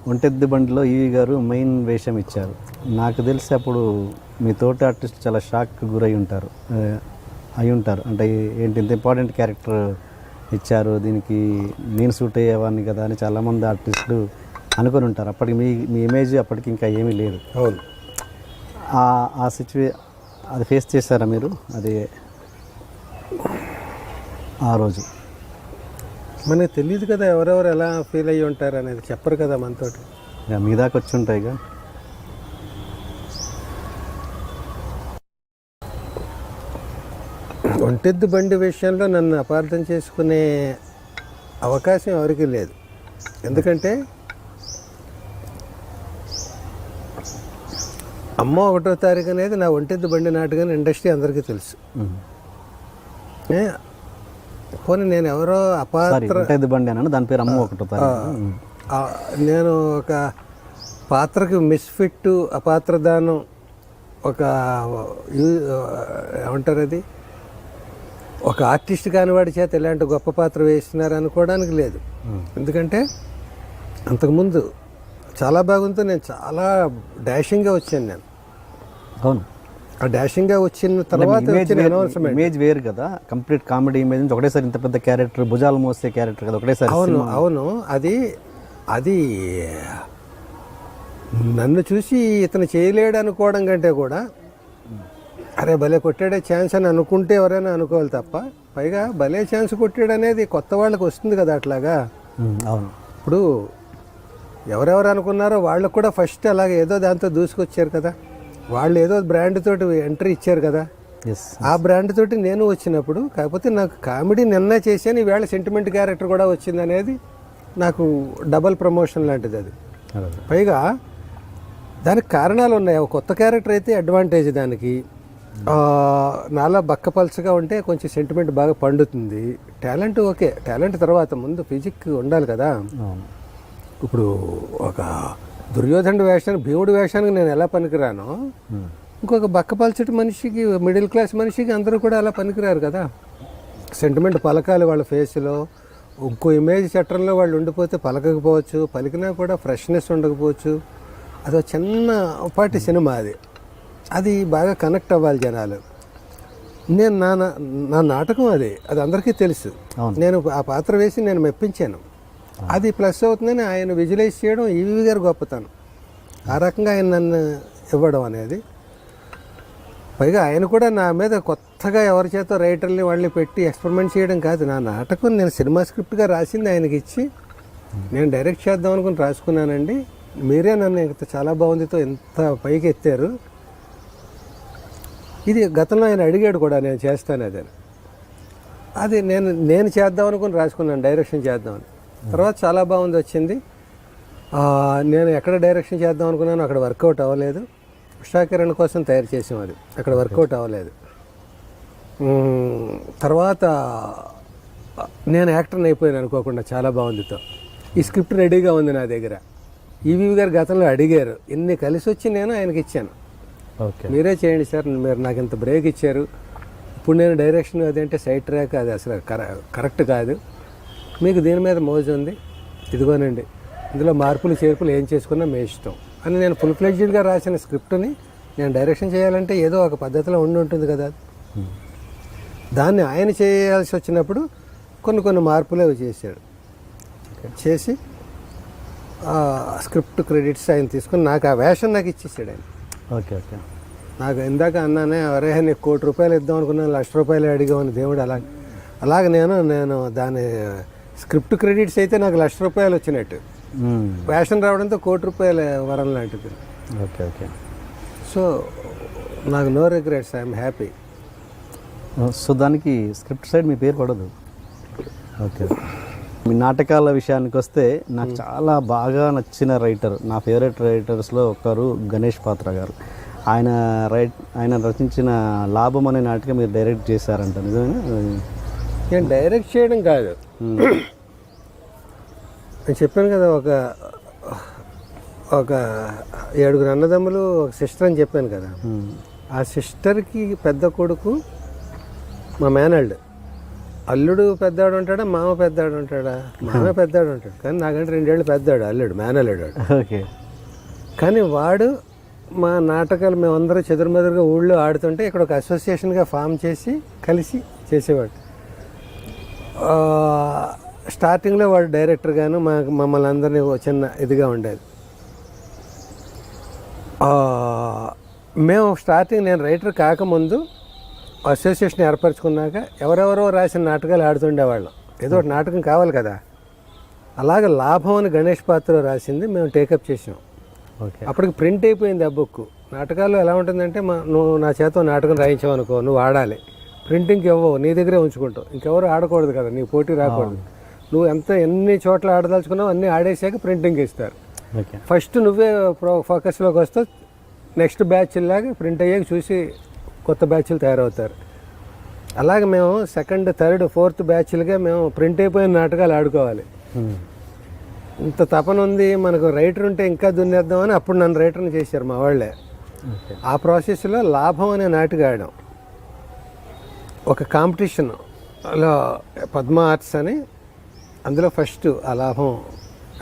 ఒంటెద్దు బండిలో ఈవి గారు మెయిన్ వేషం ఇచ్చారు. నాకు తెలిసి అప్పుడు మీ తోటి ఆర్టిస్ట్ చాలా షాక్ గురై ఉంటారు, అంటే ఏంటి ఇంత ఇంపార్టెంట్ క్యారెక్టర్ ఇచ్చారు, దీనికి నేను సూట్ అయ్యేవాడిని కదా అని చాలామంది ఆర్టిస్టులు అనుకొని ఉంటారు. అప్పటికి మీ ఇమేజ్ అప్పటికి ఇంకా ఏమీ లేదు. అవును, ఆ అది ఫేస్ చేశారా మీరు? అది ఆ రోజు మనకు తెలియదు కదా ఎవరెవరు ఎలా ఫీల్ అయ్యి ఉంటారు అనేది, చెప్పరు కదా మనతోటి. మీ దాకా వచ్చి ఉంటాయిగా. ఒంటెద్దు బండి విషయంలో నన్ను అపార్థం చేసుకునే అవకాశం ఎవరికి లేదు. ఎందుకంటే అమ్మ 1వ తారీఖు అనేది నా ఒంటెద్దు బండి నాటకం ఇండస్ట్రీ అందరికీ తెలుసు. పోనీ నేను ఎవరో ఒంటెద్దు బండి అన్నాను, దాని పేరు అమ్మ 1వ తారీఖు. నేను ఒక పాత్రకి మిస్ఫిట్, అపాత్రదానం, ఒక ఏమంటారు అది, ఒక ఆర్టిస్ట్ కానివాడి చేత ఇలాంటి గొప్ప పాత్ర వేస్తున్నారు అనుకోవడానికి లేదు. ఎందుకంటే అంతకుముందు చాలా బాగుంది, నేను చాలా డాషింగ్గా వచ్చాను. నేను అవును, ఆ డాషింగ్గా వచ్చిన తర్వాత ఇమేజ్ వేరు కదా, కంప్లీట్ కామెడీ ఇమేజ్ నుంచి ఒకటేసారి ఇంత పెద్ద క్యారెక్టర్, భుజాలు మోసే క్యారెక్టర్ కదా ఒకటేసారి. అవును అది నన్ను చూసి ఇతను చేయలేడు అనుకోవడం కంటే కూడా అరే భలే కొట్టాడే ఛాన్స్ అని అనుకుంటే ఎవరైనా అనుకోవాలి తప్ప, పైగా భలే ఛాన్స్ కొట్టాడు అనేది కొత్త వాళ్ళకి వస్తుంది కదా అట్లాగా. అవును, ఇప్పుడు ఎవరెవరు అనుకున్నారో వాళ్ళకు కూడా ఫస్ట్ అలాగే ఏదో దాంతో దూసుకొచ్చారు కదా, వాళ్ళు ఏదో బ్రాండ్ తోటి ఎంట్రీ ఇచ్చారు కదా. ఆ బ్రాండ్ తోటి నేను వచ్చినప్పుడు, కాకపోతే నాకు కామెడీ నిన్న చేశాను, ఈవేళ సెంటిమెంట్ క్యారెక్టర్ కూడా వచ్చింది అనేది నాకు డబల్ ప్రమోషన్ లాంటిది అది. పైగా దానికి కారణాలు ఉన్నాయి. ఒక కొత్త క్యారెక్టర్ అయితే అడ్వాంటేజ్ దానికి, నాలా బక్కపల్చగా ఉంటే కొంచెం సెంటిమెంట్ బాగా పండుతుంది. టాలెంట్ ఓకే, టాలెంట్ తర్వాత ముందు ఫిజిక్ ఉండాలి కదా. ఇప్పుడు ఒక దుర్యోధనుడి వేషానికి, భీముడి వేషానికి నేను ఎలా పనికిరానో, ఇంకొక బక్కపల్చటి మనిషికి, మిడిల్ క్లాస్ మనిషికి అందరూ కూడా అలా పనికిరారు కదా. సెంటిమెంట్ పలకాలి వాళ్ళ ఫేస్లో. ఇంకో ఇమేజ్ చట్టంలో వాళ్ళు ఉండిపోతే పలకకపోవచ్చు, పలికినా కూడా ఫ్రెష్నెస్ ఉండకపోవచ్చు. అదో చిన్నపాటి సినిమా అది బాగా కనెక్ట్ అవ్వాలి జనాలు. నేను నా నాటకం అది అందరికీ తెలుసు. నేను ఆ పాత్ర వేసి నేను మెప్పించాను, అది ప్లస్ అవుతుందని ఆయన విజువలైజ్ చేయడం ఈవి గారు గొప్పతనం. ఆ రకంగా ఆయన నన్ను ఇవ్వడం అనేది. పైగా ఆయన కూడా నా మీద కొత్తగా ఎవరి చేత రైటర్ని వాళ్ళని పెట్టి ఎక్స్పెరిమెంట్ చేయడం కాదు. నా నాటకం నేను సినిమా స్క్రిప్ట్గా రాసింది ఆయనకి ఇచ్చి నేను డైరెక్ట్ చేద్దాం అనుకుని రాసుకున్నానండి. మీరే నన్ను ఇంత చాలా బాగుందితో ఎంత పైకి ఎత్తారు. ఇది గతంలో ఆయన అడిగాడు కూడా, నేను చేస్తాను అది నేను చేద్దాం అనుకుని రాసుకున్నాను, డైరెక్షన్ చేద్దామని. తర్వాత చాలా బాగుంది వచ్చింది. నేను ఎక్కడ డైరెక్షన్ చేద్దాం అనుకున్నాను అక్కడ వర్కౌట్ అవ్వలేదు. ఉషాకిరణ్ కోసం తయారు చేసాం, అది అక్కడ వర్కౌట్ అవ్వలేదు. తర్వాత నేను యాక్టర్ని అయిపోయాను అనుకోకుండా, చాలా బాగుందితో. ఈ స్క్రిప్ట్ రెడీగా ఉంది నా దగ్గర. ఈవి గారు గతంలో అడిగారు, ఇన్ని కలిసి వచ్చి నేను ఆయనకి ఇచ్చాను. మీరే చేయండి సార్, మీరు నాకు ఇంత బ్రేక్ ఇచ్చారు, ఇప్పుడు నేను డైరెక్షన్ అదంటే సైడ్ ట్రాక్, అది అసలు కరెక్ట్ కాదు, మీకు దీని మీద మోజు ఉంది, ఇదిగోనండి, ఇందులో మార్పులు చేర్పులు ఏం చేసుకున్నా మీ ఇష్టం అని నేను ఫుల్ ఫ్లెడ్జ్డ్గా రాసిన స్క్రిప్ట్ని నేను డైరెక్షన్ చేయాలంటే ఏదో ఒక పద్ధతిలో ఉండి ఉంటుంది కదా. దాన్ని ఆయన చేయాల్సి వచ్చినప్పుడు కొన్ని మార్పులు చేశాడు. చేసి స్క్రిప్ట్ క్రెడిట్స్ ఆయన తీసుకుని నాకు ఆ వేషం నాకు ఇచ్చేసాడు ఆయన. ఓకే. నాకు ఇందాక అన్నానే, అరే నీకు ₹1,00,00,000 ఇద్దాం అనుకున్నాను, ₹1,00,000 అడిగామని దేవుడు. అలాగే నేను దాని స్క్రిప్ట్ క్రెడిట్స్ అయితే నాకు ₹1,00,000 వచ్చినట్టు, వేషం రావడంతో ₹1,00,00,000 వరం లాంటిది. ఓకే. సో నాకు no regrets, I'm happy. So దానికి స్క్రిప్ట్ సైడ్ మీ పేరు పడదు. ఓకే. మీ నాటకాల విషయానికి వస్తే నాకు చాలా బాగా నచ్చిన రైటర్, నా ఫేవరెట్ రైటర్స్లో ఒకరు గణేష్ పాత్ర గారు. ఆయన రచించిన లాభం అనే నాటకం మీరు డైరెక్ట్ చేశారంట, నిజమేనా? నేను డైరెక్ట్ చేయడం కాదు, నేను చెప్పాను కదా, ఒక 7 అన్నదమ్ములు, ఒక సిస్టర్ అని చెప్పాను కదా. ఆ సిస్టర్కి పెద్ద కొడుకు మా మేనల్డ్, అల్లుడు పెద్దవాడు ఉంటాడా, మామ పెద్దవాడు ఉంటాడా? మామ పెద్దవాడు ఉంటాడు, కానీ నాకంటే 2 ఏళ్ళు పెద్దవాడు అల్లుడు, మేనల్లుడు వాడు. ఓకే. కానీ వాడు మా నాటకాలు మేమందరూ చెదురుమెదురుగా ఊళ్ళో ఆడుతుంటే ఇక్కడ ఒక అసోసియేషన్గా ఫామ్ చేసి కలిసి చేసేవాడు. స్టార్టింగ్లో వాడు డైరెక్టర్ గాను మమ్మల్ని అందరినీ చిన్న ఇదిగా ఉండేది. మేము స్టార్టింగ్ నేను రైటర్ కాకముందు అసోసియేషన్ ఏర్పరచుకున్నాక ఎవరెవరో రాసిన నాటకాలు ఆడుతుండేవాళ్ళం. ఏదో ఒక నాటకం కావాలి కదా. అలాగే లాభం అని గణేష్ పాత్ర రాసింది మేము టేకప్ చేసాం. ఓకే. అప్పటికి ప్రింట్ అయిపోయింది ఆ బుక్. నాటకాలు ఎలా ఉంటుందంటే నువ్వు నా చేత నాటకం రాయించావు అనుకో, నువ్వు ఆడాలి, ప్రింటింగ్కి ఇవ్వవు, నీ దగ్గరే ఉంచుకుంటావు, ఇంకెవరు ఆడకూడదు కదా, నీ పోటీ రాకూడదు. నువ్వు ఎన్ని చోట్ల ఆడదలుచుకున్నావు అన్నీ ఆడేసాక ప్రింటింగ్ ఇస్తారు. ఫస్ట్ నువ్వే ఫోకస్లోకి వస్తావు, నెక్స్ట్ బ్యాచ్ లాగా ప్రింట్ అయ్యాక చూసి కొత్త బ్యాచ్లు తయారవుతారు. అలాగే మేము సెకండ్, థర్డ్, ఫోర్త్ బ్యాచ్లుగా మేము ప్రింట్ అయిపోయిన నాటకాలు ఆడుకోవాలి. ఇంత తపన ఉంది మనకు, రైటర్ ఉంటే ఇంకా దున్నేద్దామని అప్పుడు నన్ను రైటర్ని చేశారు మా వాళ్ళే. ఆ ప్రాసెస్లో లాభం అనే నాటకం ఆడాం. ఒక కాంపిటీషన్ అలా పద్మ ఆర్ట్స్ అని, అందులో ఫస్ట్ ఆ లాభం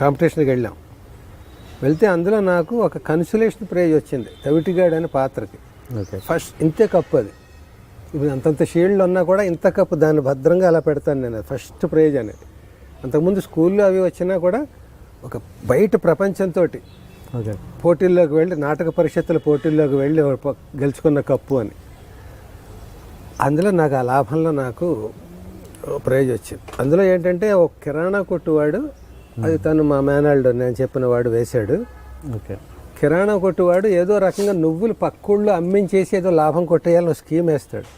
కాంపిటీషన్కి వెళ్ళాం. వెళ్తే అందులో నాకు ఒక కన్సులేషన్ ప్రైజ్ వచ్చింది, తవిటిగాడు అనే పాత్రకి. ఫస్ట్ ఇంతే కప్పు, అది ఇప్పుడు అంతంత షీల్డ్లు ఉన్నా కూడా ఇంత కప్పు, దాన్ని భద్రంగా అలా పెడతాను నేను, ఫస్ట్ ప్రైజ్ అనేది. అంతకుముందు స్కూల్లో అవి వచ్చినా కూడా ఒక బయట ప్రపంచంతో పోటీల్లోకి వెళ్ళి, నాటక పరిషత్తుల పోటీల్లోకి వెళ్ళి గెలుచుకున్న కప్పు అని. అందులో నాకు ఆ లాభంలో నాకు ప్రైజ్ వచ్చింది. అందులో ఏంటంటే ఒక కిరాణా కొట్టువాడు, అది తను మా మేనాల్డ్ నేను చెప్పిన వాడు వేశాడు. ఓకే. కిరాణా కొట్టువాడు ఏదో రకంగా నువ్వులు పక్కూళ్ళు అమ్మించేసి ఏదో లాభం కొట్టేయాలని స్కీమ్ వేస్తాడు.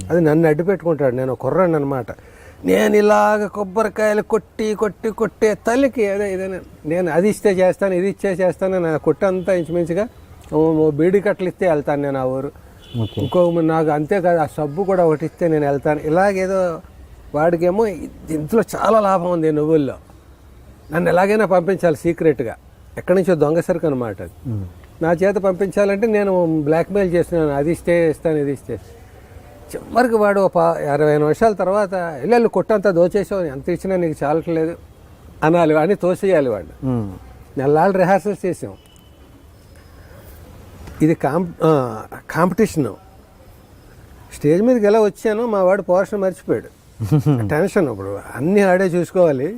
అది నన్ను అడ్డు పెట్టుకుంటాడు. నేను కుర్రాడు అనమాట. నేను ఇలాగ కొబ్బరికాయలు కొట్టి కొట్టి కొట్టే తల్లికి ఏదైనా నేను అది ఇస్తే చేస్తాను, ఇది ఇచ్చే చేస్తాను, నా కొట్టంతా ఇంచుమించుగా బీడి కట్టలు ఇస్తే వెళ్తాను నేను ఆ ఊరు. ఇంకో నాకు అంతేకాదు, ఆ సబ్బు కూడా ఒకటి ఇస్తే నేను వెళ్తాను. ఇలాగేదో వాడికేమో ఇంట్లో చాలా లాభం ఉంది నువ్వుల్లో, నన్ను ఎలాగైనా పంపించాలి సీక్రెట్గా, ఎక్కడి నుంచో దొంగ సరుకు అనమాట అది. నా చేత పంపించాలంటే నేను బ్లాక్మెయిల్ చేస్తున్నాను, అది ఇస్తే ఇస్తాను, ఇది ఇస్తే. చివరికి వాడు 20 నిమిషాల తర్వాత ఇల్లు కొట్టంతా దోచేసావు, ఎంత ఇచ్చినా నీకు చాలట్లేదు అనాలి, వాడిని తోసేయాలి. వాడు నెలలు రిహార్సల్స్ చేసాం. ఇది కాంపిటీషను. స్టేజ్ మీదకి ఎలా వచ్చానో మా వాడు పోర్షన్ మర్చిపోయాడు. టెన్షన్, ఇప్పుడు అన్నీ ఆడే చూసుకోవాలి.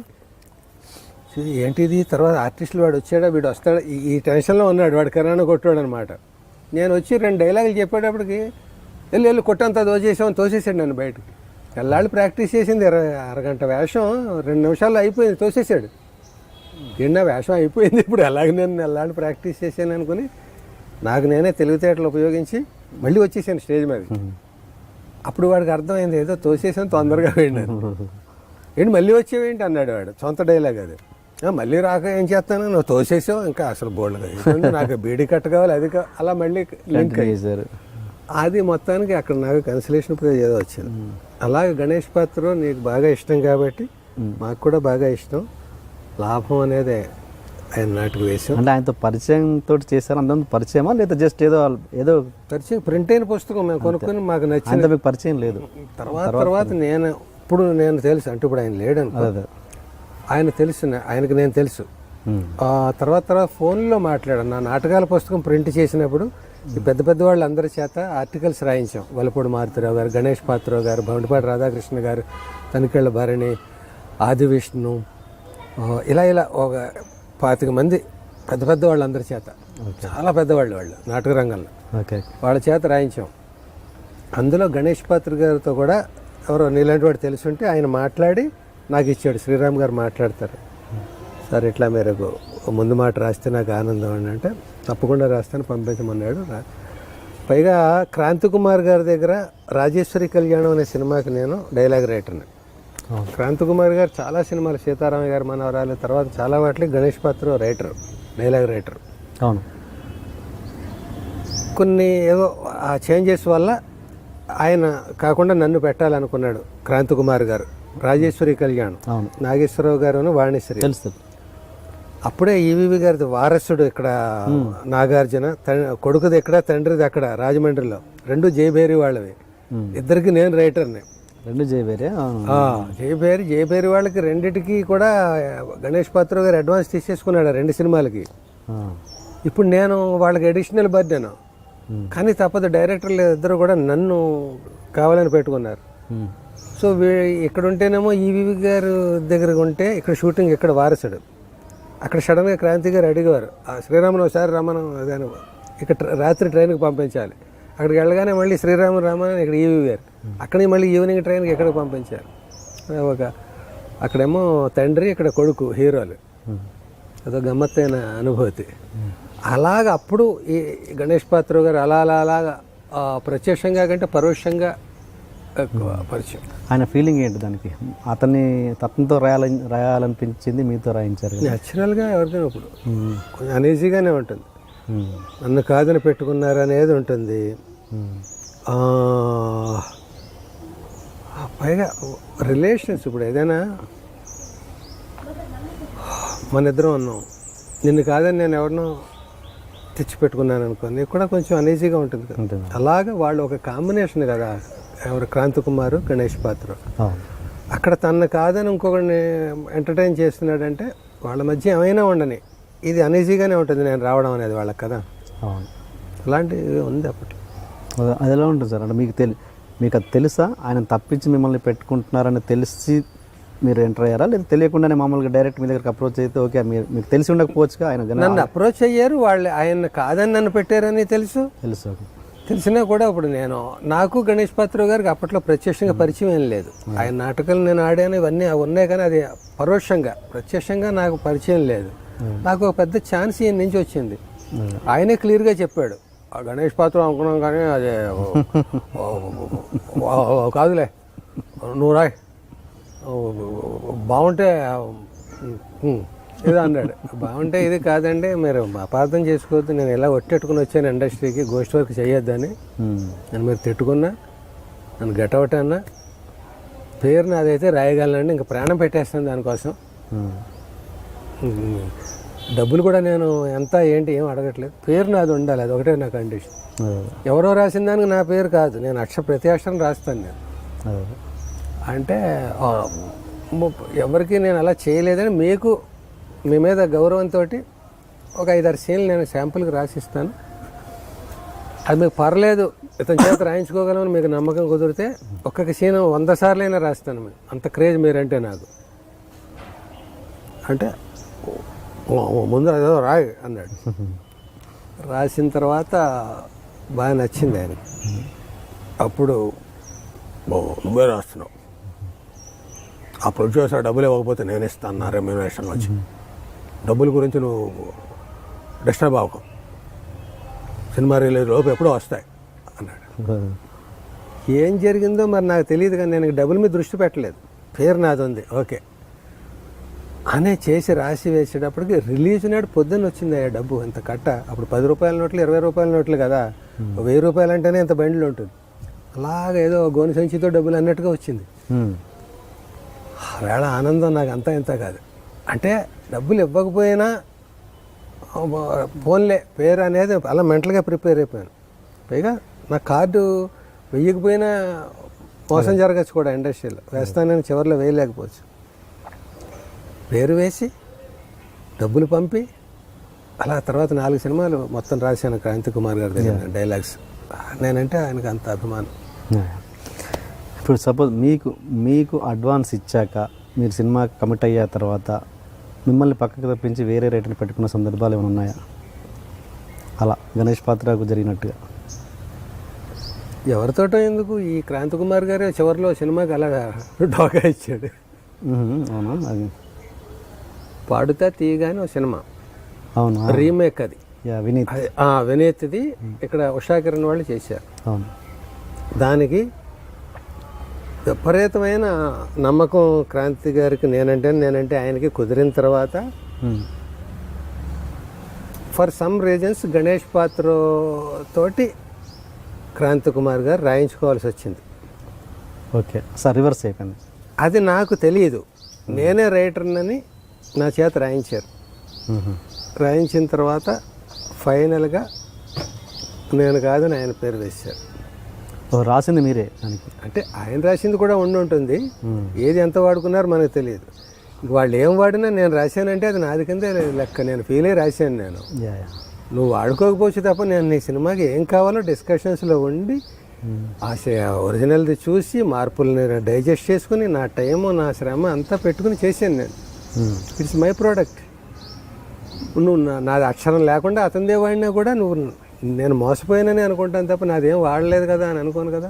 ఏంటిది, తర్వాత ఆర్టిస్టులు వాడు వచ్చాడా, వీడు వస్తాడా, ఈ టెన్షన్లో ఉన్నాడు వాడు, కిరాణా కొట్టాడు అనమాట. నేను వచ్చి 2 డైలాగులు చెప్పేటప్పటికి వెళ్ళి కొట్టంతా దోచేసామని తోసేసాడు నన్ను బయటకు. ఎల్లాళ్ళు ప్రాక్టీస్ చేసింది, అరగంట వేషం 2 నిమిషాల్లో అయిపోయింది, తోసేసాడు. నా వేషం అయిపోయింది, ఇప్పుడు ఎలాగ నేను ఎల్లాళ్ళు ప్రాక్టీస్ చేశాను అనుకుని నాకు నేనే తెలివితేటలు ఉపయోగించి మళ్ళీ వచ్చేసాను స్టేజ్ మీద. అప్పుడు వాడికి అర్థమైంది, ఏదో తోసేసాను తొందరగా వెళ్ళాను. ఏంటి మళ్ళీ వచ్చేవేంటి అన్నాడు వాడు, సొంత డైలాగ్ అది. మళ్ళీ రాక ఏం చేస్తాను, నువ్వు తోసేసావు, ఇంకా అసలు బోల్డ్గా నాకు బీడీ కట్ట కావాలి, అది అలా మళ్ళీ లింక్ అయ్యేసారు. అది మొత్తానికి అక్కడ నాకు కన్సలేషన్ ప్రైజ్ ఏదో వచ్చింది. అలాగే గణేష్ పాత్ర నీకు బాగా ఇష్టం కాబట్టి మాకు కూడా బాగా ఇష్టం. లాభం అనేది ఆయన నాటికి వేసాం. అంటే ఆయనతో పరిచయం తోటి చేశారు, అంత పరిచయమా లేదా జస్ట్ ఏదో పరిచయం? ప్రింట్ అయిన పుస్తకం మేము కొనుక్కొని మాకు నచ్చింది. మీకు పరిచయం లేదు? తర్వాత నేను తెలుసు, అంటే ఇప్పుడు ఆయన లేడను, ఆయన తెలుసు, ఆయనకు నేను తెలుసు. తర్వాత ఫోన్లో మాట్లాడాను. నా నాటకాల పుస్తకం ప్రింట్ చేసినప్పుడు ఈ పెద్ద పెద్ద వాళ్ళు అందరి చేత ఆర్టికల్స్ రాయించాం. వలపూడి మారుతిరావు గారు, గణేష్ పాత్రరావు గారు, బండిపాటి రాధాకృష్ణ గారు, తనికెళ్ళ భరణి, ఆది విష్ణు, ఇలా ఒక 25 మంది పెద్ద పెద్ద వాళ్ళు అందరి చేత, చాలా పెద్దవాళ్ళు వాళ్ళు నాటక రంగంలో, వాళ్ళ చేత రాయించాం. అందులో గణేష్ పాత్ర గారితో కూడా ఎవరో నీలాంటి వాడు తెలుసుంటే ఆయన మాట్లాడి నాకు ఇచ్చాడు. శ్రీరామ్ గారు మాట్లాడతారు, సార్ ఇట్లా మీరు ముందు మాట రాస్తే నాకు ఆనందం అని అంటే, తప్పకుండా రాస్తాను పంపించమన్నాడు. పైగా క్రాంతి కుమార్ గారి దగ్గర రాజేశ్వరి కళ్యాణం అనే సినిమాకి నేను డైలాగ్ రైటర్ని. క్రాంతి కుమార్ గారు చాలా సినిమాలు, సీతారామ గారు మనవరాలు, తర్వాత చాలా వాటికి గణేష్ పాత్ర రైటర్, డైలాగ్ రైటర్. అవును. కొన్ని ఏదో ఆ చేంజెస్ వల్ల ఆయన కాకుండా నన్ను పెట్టాలనుకున్నాడు క్రాంతి కుమార్ గారు. రాజేశ్వరి కళ్యాణం, నాగేశ్వరరావు గారు, వాణిశ్వరి తెలుసు. అప్పుడే ఈవీవి గారిది వారసుడు ఇక్కడ నాగార్జున, కొడుకుది ఎక్కడ తండ్రిది అక్కడ రాజమండ్రిలో, 2 జయభేరి వాళ్ళవి. ఇద్దరికి నేను రైటర్ని. రెండు జయబేరే జయపేరి వాళ్ళకి రెండిటికి కూడా గణేష్ పాత్ర గారు అడ్వాన్స్ తీసేసుకున్నాడు 2 సినిమాలకి. ఇప్పుడు నేను వాళ్ళకి అడిషనల్ బర్త్డేను, కానీ తప్పదు డైరెక్టర్లు ఇద్దరు కూడా నన్ను కావాలని పెట్టుకున్నారు. సో ఇక్కడ ఉంటేనేమో ఈవీవి గారు దగ్గర ఉంటే ఇక్కడ షూటింగ్ ఇక్కడ వారసుడు, అక్కడ సడన్గా క్రాంతి గారు అడిగేవారు శ్రీరామును ఒకసారి రమ్మను అదని, ఇక్కడ రాత్రి ట్రైన్కి పంపించాలి. అక్కడికి వెళ్ళగానే మళ్ళీ శ్రీరాములు రామని ఇక్కడ ఈవీవి గారు, అక్కడికి మళ్ళీ ఈవినింగ్ ట్రైన్కి ఎక్కడికి పంపించారు. అక్కడేమో తండ్రి ఇక్కడ కొడుకు హీరోలు, అదో గమ్మత్తైన అనుభూతి. అలాగ అప్పుడు ఈ గణేష్ పాత్ర గారు అలాగా ప్రత్యక్షంగా కంటే పరోక్షంగా పరిచయం. ఆయన ఫీలింగ్ ఏంటి దానికి? తనతో రాయాలనిపించింది, మీతో రాయించారు. న్యాచురల్గా ఎవరికైనా ఇప్పుడు కొంచెం అనీజీగానే ఉంటుంది. నన్ను కాదని పెట్టుకున్నారు అనేది ఉంటుంది. పైగా రిలేషన్స్ ఇప్పుడు ఏదైనా మన ఇద్దరం అన్నాం, నిన్ను కాదని నేను ఎవరినో తెచ్చిపెట్టుకున్నాను అనుకో, నీకు కూడా కొంచెం అనీజీగా ఉంటుంది. అలాగా వాళ్ళు ఒక కాంబినేషన్ కదా, ఎవరు క్రాంతి కుమార్ గణేష్ పాత్ర. అక్కడ తనను కాదని ఇంకొకరిని ఎంటర్టైన్ చేస్తున్నాడంటే వాళ్ళ మధ్య ఏమైనా ఉండని ఇది అనీజీగానే ఉంటుంది నేను రావడం అనేది వాళ్ళకి కదా. అలాంటివి ఉంది అప్పట్లో. అది ఎలా ఉంటుంది సార్? అంటే మీకు అది తెలుసా? ఆయన తప్పించి మిమ్మల్ని పెట్టుకుంటున్నారని తెలిసి మీరు ఎంటర్ అయ్యారా, లేదా తెలియకుండానే మామూలుగా డైరెక్ట్ మీ దగ్గరికి అప్రోచ్ అయితే ఓకే, మీకు తెలిసి ఉండకపోవచ్చుగా. ఆయన నన్ను అప్రోచ్ అయ్యారు, వాళ్ళు ఆయన కాదని నన్ను పెట్టారని తెలిసినా కూడా ఇప్పుడు నాకు గణేష్ పాత్ర గారికి అప్పట్లో ప్రత్యక్షంగా పరిచయం ఏం లేదు. ఆయన నాటకాలు నేను ఆడాను, ఇవన్నీ ఉన్నాయి, కానీ అది పరోక్షంగా, ప్రత్యక్షంగా నాకు పరిచయం లేదు. నాకు ఒక పెద్ద ఛాన్స్ ఈయన నుంచి వచ్చింది. ఆయనే క్లియర్గా చెప్పాడు, ఆ గణేష్ పాత్ర అనుకున్నాం కానీ అదే కాదులే, నువ్వు రాయ్, బాగుంటే ఏదో అన్నాడు. బాగుంటే ఇది కాదండి, మీరు అపార్థం చేసుకోవద్దు, నేను ఎలా ఒట్టెట్టుకుని వచ్చాను ఇండస్ట్రీకి, గోస్ట్ వర్క్ చేయొద్దని. నేను మీరు తిట్టుకున్నా, నన్ను గెటౌట్ అన్నా, పేరుని అదైతే రాయగలనండి, ఇంకా ప్రాణం పెట్టేస్తాను దానికోసం. డబ్బులు కూడా నేను ఎంత ఏంటి ఏం అడగట్లేదు, పేరు నాది ఉండాలి, అది ఒకటే నా కండిషన్. ఎవరో రాసిన దానికి నా పేరు కాదు, నేను ప్రతి అక్షరం రాస్తాను నేను. అంటే ఎవరికి నేను అలా చేయలేదని మీకు మీ మీద గౌరవంతో ఒక 5-6 సీన్లు నేను శాంపుల్కి రాసిస్తాను. అది మీకు పర్లేదు, ఇతని చేత రాయించుకోగలమని మీకు నమ్మకం కుదిరితే ఒక్కొక్క సీన్ 100 సార్లైనా రాస్తాను. మీరు అంత క్రేజ్ మీరంటే నాకు. అంటే ముందు అదో రాయి అన్నాడు. రాసిన తర్వాత బాగా నచ్చింది ఆయనకి. అప్పుడు నువ్వే రాస్తున్నావు, ఆ ప్రొడ్యూసర్ డబ్బులు ఇవ్వకపోతే నేను ఇస్తాను నా రెమ్యూనరేషన్ వచ్చి, డబ్బుల గురించి నువ్వు డిస్టర్బ్ అవ్వకు, సినిమా రిలీజ్ లోపు ఎప్పుడో వస్తాయి అన్నాడు. ఏం జరిగిందో మరి నాకు తెలియదు, కానీ నేను డబ్బుల మీద దృష్టి పెట్టలేదు, పేరు నాది ఉంది ఓకే అనే చేసి రాసి వేసేటప్పటికి రిలీజ్ నాడు పొద్దున్న వచ్చింది ఆ డబ్బు. ఎంత కట్ట అప్పుడు 10 రూపాయల నోట్లు 20 రూపాయల నోట్లు కదా, 1000 రూపాయలు అంటేనే ఇంత బండిలు ఉంటుంది. అలాగే ఏదో గోని సంచితో డబ్బులు అన్నట్టుగా వచ్చింది. వేళ ఆనందం నాకు అంతా ఇంత కాదు. అంటే డబ్బులు ఇవ్వకపోయినా ఫోన్లే పేరు అనేది అలా మెంటల్గా ప్రిపేర్ అయిపోయాను. పైగా నా కార్డు వెయ్యకపోయినా మోసం జరగచ్చు కూడా ఇండస్ట్రీలో, వేస్తానని చివరిలో వేయలేకపోవచ్చు. పేరు వేసి డబ్బులు పంపి అలా తర్వాత 4 సినిమాలు మొత్తం రాశాను క్రాంతి కుమార్ గారి దగ్గర డైలాగ్స్. నేనంటే ఆయనకు అంత అభిమానం. ఇప్పుడు సపోజ్ మీకు అడ్వాన్స్ ఇచ్చాక మీరు సినిమా కమిట్ అయ్యే తర్వాత మిమ్మల్ని పక్కకు తప్పించి వేరే రేటుని పెట్టుకున్న సందర్భాలు ఏమైనా ఉన్నాయా? అలా గణేష్ పాత్రకు జరిగినట్టుగా. ఎవరితోటో ఎందుకు, ఈ క్రాంతి కుమార్ గారే చివరిలో సినిమాకి అలా డోకా ఇచ్చాడు. అవునా? అది పాడుతా తీయగానే ఒక సినిమా, అవును, రీమేక్ అది. వినీత్ది ఇక్కడ ఉషాకిరణ్ వాళ్ళు చేశారు. అవును. దానికి విపరీతమైన నమ్మకం క్రాంతి గారికి నేనంటే ఆయనకి కుదిరిన తర్వాత ఫర్ సమ్ రీజన్స్ గణేష్ పాత్ర తోటి క్రాంతి కుమార్ గారు రాయించుకోవాల్సి వచ్చింది. ఓకే సార్, రివర్స్ అయిపోయింది. అది నాకు తెలియదు, నేనే రైటర్నని నా చేత రాయించారు. రాయించిన తర్వాత ఫైనల్గా నేను కాదని ఆయన పేరు వేశారు. రాసింది మీరే దానికి. అంటే ఆయన రాసింది కూడా ఉండి ఉంటుంది, ఏది ఎంత వాడుకున్నారో మనకు తెలియదు. ఇంక వాళ్ళు ఏం వాడినా నేను రాశానంటే అది నాది కిందే లెక్క, నేను ఫీల్ అయ్యి రాశాను నేను. Yeah yeah. నువ్వు వాడుకోకపోవచ్చు తప్ప నేను నీ సినిమాకి ఏం కావాలో డిస్కషన్స్లో ఉండి ఆ ఒరిజినల్ది చూసి మార్పుల్ని డైజెస్ట్ చేసుకుని నా టైము నా శ్రమ అంతా పెట్టుకుని చేశాను నేను. It's my product. నువ్వు నాది అక్షరం లేకుండా అతనిదే వాడినా కూడా నువ్వు నేను మోసపోయానని అనుకుంటాను తప్ప నాదేం వాడలేదు కదా అని అనుకోను కదా.